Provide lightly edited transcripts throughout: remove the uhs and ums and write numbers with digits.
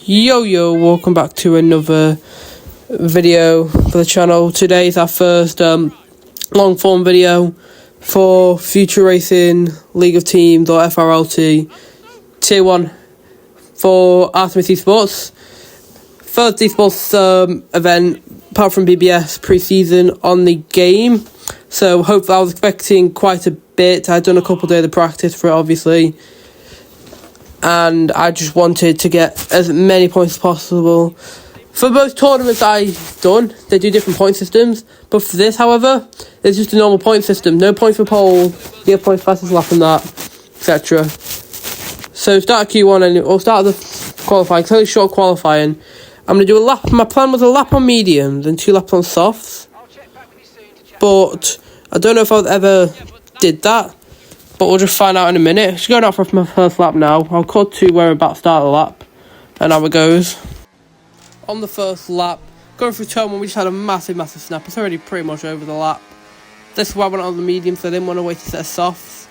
Yo, welcome back to another video for the channel. Today is our first long form video for Future Racing League of Teams, or FRLT Tier 1 for Artemis Esports. First esports event apart from BBS pre-season on the game, so hopefully I was expecting quite a bit. I'd done a couple of days of practice for it, obviously, and I just wanted to get as many points as possible. For both tournaments I've done, they do different point systems, but for this, however, it's just a normal point system. No points for pole, you have points fastest lap and that, etc. So start Q1 and we'll start the qualifying, totally short qualifying. I'm going to do a lap. My plan was a lap on mediums and 2 laps on softs, but I don't know if I ever did that. But we'll just find out in a minute. Just going out for my first lap now. I'll cut to where I'm about to start the lap, and how it goes. On the first lap, going through turn 1, we just had a massive snap. It's already pretty much over the lap. This is why I went on the medium, so I didn't want to wait to set of softs.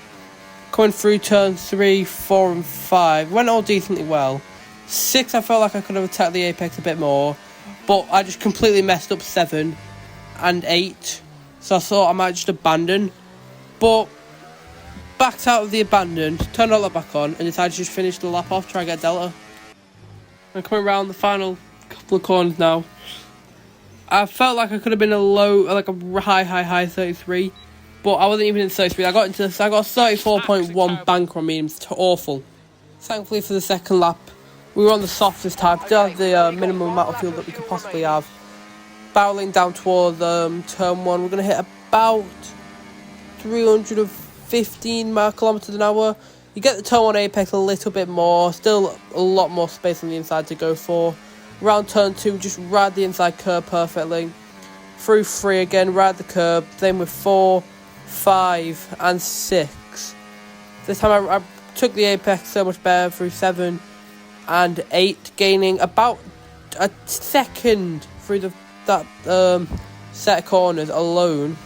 Coming through turns 3, 4 and 5, went all decently well. 6, I felt like I could have attacked the apex a bit more, but I just completely messed up 7 and 8. So I thought I might just abandon, but backed out of the abandoned, turned all that back on, and decided to just finish the lap off, try and get Delta. I'm coming around the final couple of corners now. I felt like I could have been a high 33, but I wasn't even in 33. I got 34.1 bank on mediums. Awful. Thankfully for the second lap, we were on the soft this time. Still had the minimum amount of fuel that we could possibly have. Barreling down towards turn 1, we're going to hit about 315 kilometers an hour. You get the turn 1 apex a little bit more, still a lot more space on the inside to go for. Around turn 2, just ride the inside curb perfectly. Through 3 again, ride the curb. Same with 4, 5 and 6. This time I took the apex so much better through 7 and 8, gaining about a second through that set of corners alone.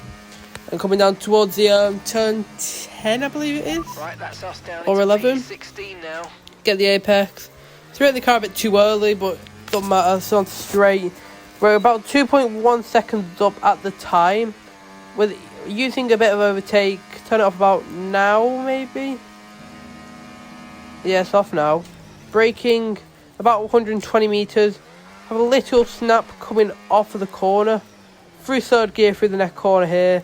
And coming down towards the turn 10, I believe it is, right, that's us down or 11. 16 now. Get the apex. Threw the car a bit too early, but doesn't matter. It's on straight. We're about 2.1 seconds up at the time, with using a bit of overtake. Turn it off about now, maybe. Yeah, it's off now. Braking about 120 meters. Have a little snap coming off of the corner. Through third gear through the next corner here.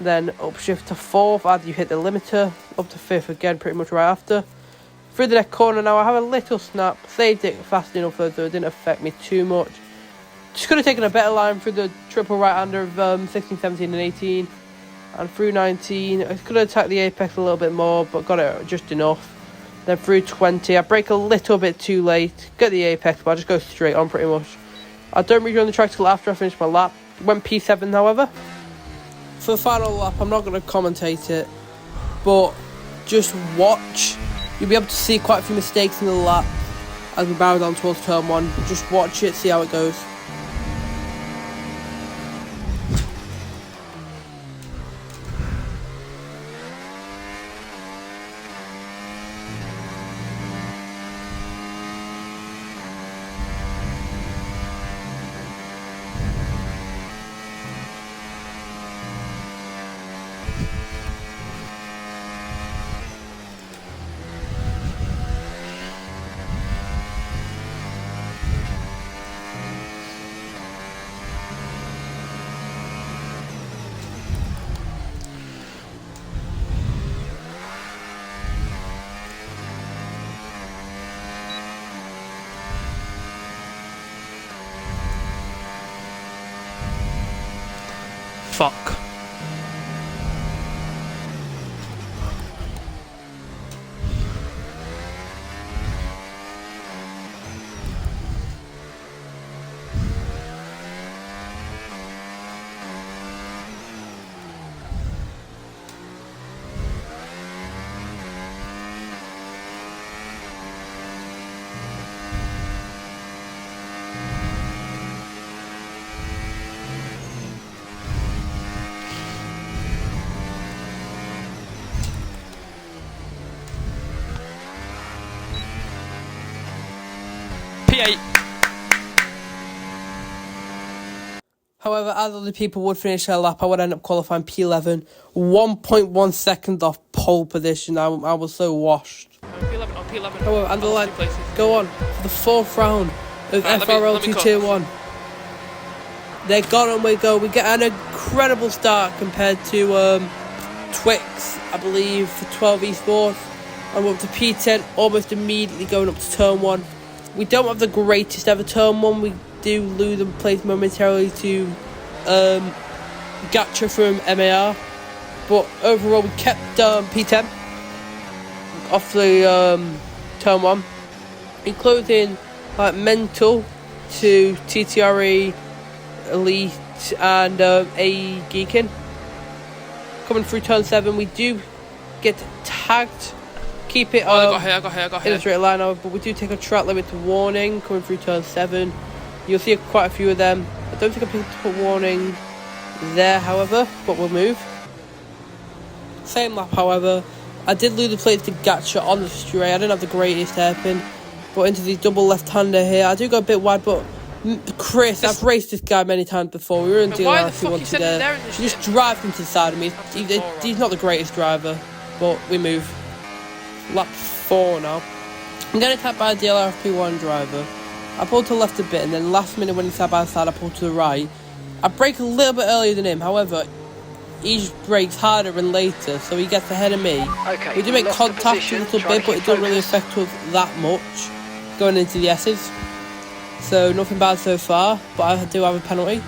Then upshift to 4th as you hit the limiter. Up to 5th again, pretty much right after. Through the next corner now, I have a little snap. Saved it fast enough so it didn't affect me too much. Just could have taken a better line through the triple right-hander of 16, 17 and 18. And through 19, I could have attacked the apex a little bit more, but got it just enough. Then through 20, I brake a little bit too late. Get the apex, but I just go straight on pretty much. I don't rejoin the track till after I finish my lap. Went P7 however. For the final lap, I'm not going to commentate it, but just watch. You'll be able to see quite a few mistakes in the lap as we barrel down towards turn 1. Just watch it, see how it goes. Fuck. P8. However, as other people would finish their lap, I would end up qualifying P11, 1.1 seconds off pole position. I was so washed. P11, on P11. However, and the line, go on for the 4th round of FRLT Tier 1. They're gone and we go. We get an incredible start compared to Twix, I believe, for 12 esports. And we're up to P10, almost immediately going up to Turn 1. We don't have the greatest ever Turn 1. We do lose and place momentarily to Gacha from MAR, but overall we kept P10 off the Turn 1, including Mental to TTRE, Elite and A Geekin. Coming through Turn 7 we do get tagged. Keep it I got here. in a straight line, but we do take a track limit warning coming through Turn 7. You'll see quite a few of them. I don't think I picked up a warning there, however, but we'll move. Same lap, however. I did lose the place to Gacha on the stray. I didn't have the greatest hairpin, but into the double left-hander here. I do go a bit wide, but Chris, I've raced this guy many times before. We were in DLR if wanted there. He just drives into the side of me. He's not the greatest driver, but we move. Lap 4 now. I'm getting tapped by a DLR FP1 driver. I pulled to the left a bit, and then last minute when he's side by side, I pulled to the right. I brake a little bit earlier than him, however, he just brakes harder and later, so he gets ahead of me. Okay, we do make contact a little bit, but it doesn't really affect us that much going into the S's. So nothing bad so far, but I do have a penalty.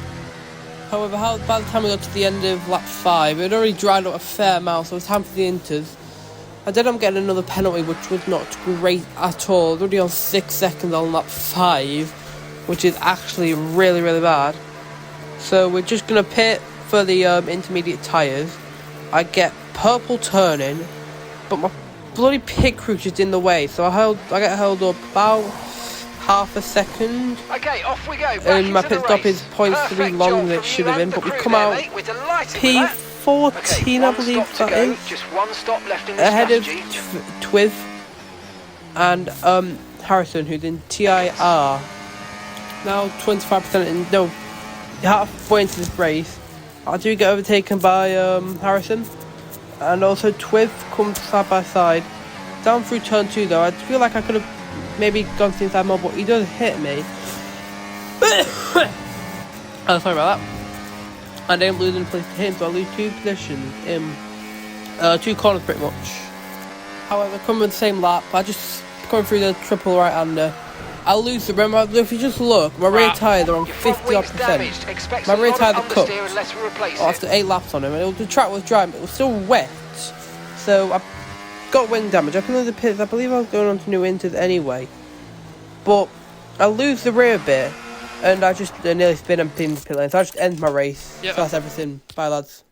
However, by the time we got to the end of lap 5, it had already dried up a fair amount, so it was time for the inters. I did end up getting another penalty, which was not great at all. I was already on 6 seconds on lap 5, which is actually really, really bad. So we're just going to pit for the intermediate tyres. I get purple turning, but my bloody pit crew is in the way, so I get held up about half a second. Okay, off we go. And my pit stop is 0.3 longer than it should have been, but we come out P14, I believe that is. Just one stop left in the ahead strategy. of Twiv and Harrison, who's in TIR. Now 25% in, no, halfway into this race. I do get overtaken by Harrison, and also Twiv comes side by side. Down through Turn 2 though, I feel like I could have maybe gone to the inside more, but he does hit me. Oh, sorry about that. And I didn't lose any place to him, so I lose 2 positions in 2 corners pretty much. However, coming with the same lap, I just going through the triple right-hander. I lose the rim. If you just look, my rear tyres are on 50%. My rear tyres are cooked after 8 laps on him, and the track was dry, but it was still wet. So I got wing damage. I come into the pits. I believe I was going on to new inters anyway, but I lose the rear bit, and I just nearly spin and pin the pit lane. So I just end my race. Yep. So that's everything. Bye, lads.